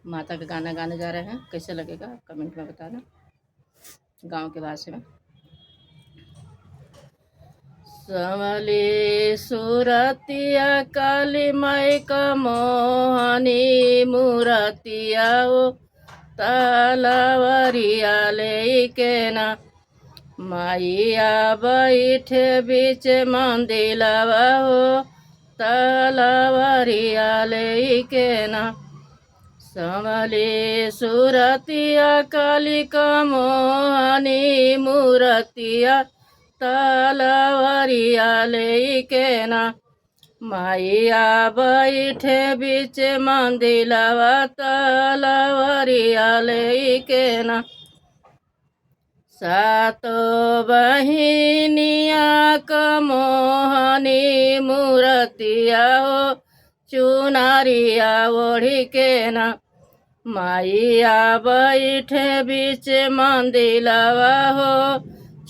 माता का गाना गाने जा रहे हैं। कैसे लगेगा कमेंट में बताना गांव के भाषा में। संवली सुरतिया काली माई का मोहनी मूरतिया ओ तलवरिया लेके ना माइया बैठे बीच मंदिलवा हो तलवरिया लेके ना संवली सुरतिया काली का मोहनी मूरतिया तलवरिया लेके ना माइया बैठे बीच मंदिलवा तलवरिया लेके ना सातो बहिनिया का मोहनी मूरतिया हो चुनारिया ओढ़ी के ना माइया बैठे बीच मंदिलवा हो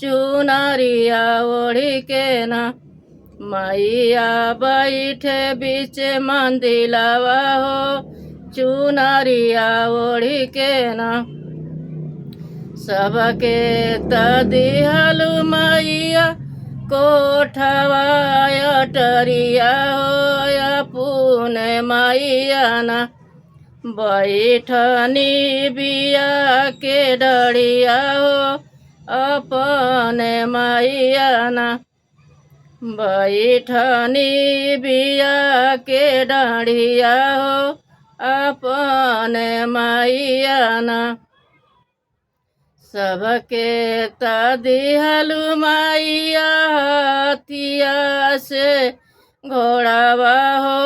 चुनारिया ओढ़ी के ना माइया बैठे बीच मंदिलवा हो चुनारिया ओढ़ी के ना सबके तदिहलु मैया कोठवा अटरिया हो पुने मैया ना बैठनी बिया के डरिया हो अपने मैया ना बैठनी बिया के डरिया हो अपने मैया ना सबके तदिहलु मैया हथिया से घोड़ावा हो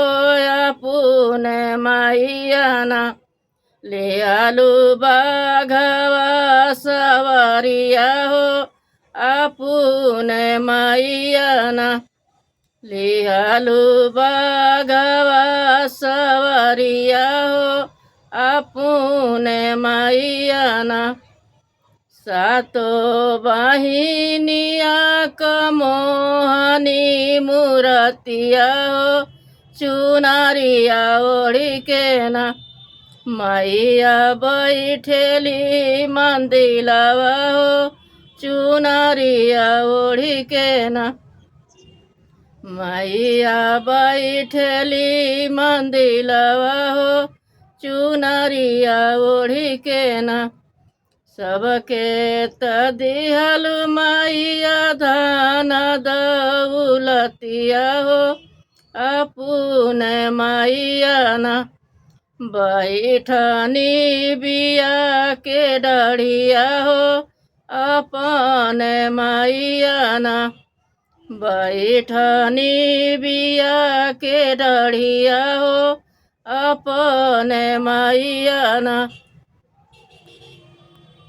पुने मैया ना ले आलू बाघवा सवारिया हो पुने मैया ना ले आलू बाघवा सवारिया हो पुने मैया ना सातो बहिनिया का मोहनी मूरतिया हो चुनारिया ओढ़ी के ना मैया बैठेली मंदिलवा हो चुनारिया ओढ़ी के ना मैया बैठेली मंदिलवा हो चुनारिया ओढ़ी के ना सबके तदिहलु मैया धन दौलतिया हो पुने मैया ना बैठनी बिया के डरिया हो अपने मैया ना बैठनी बिया के डरिया हो अपने मैया ना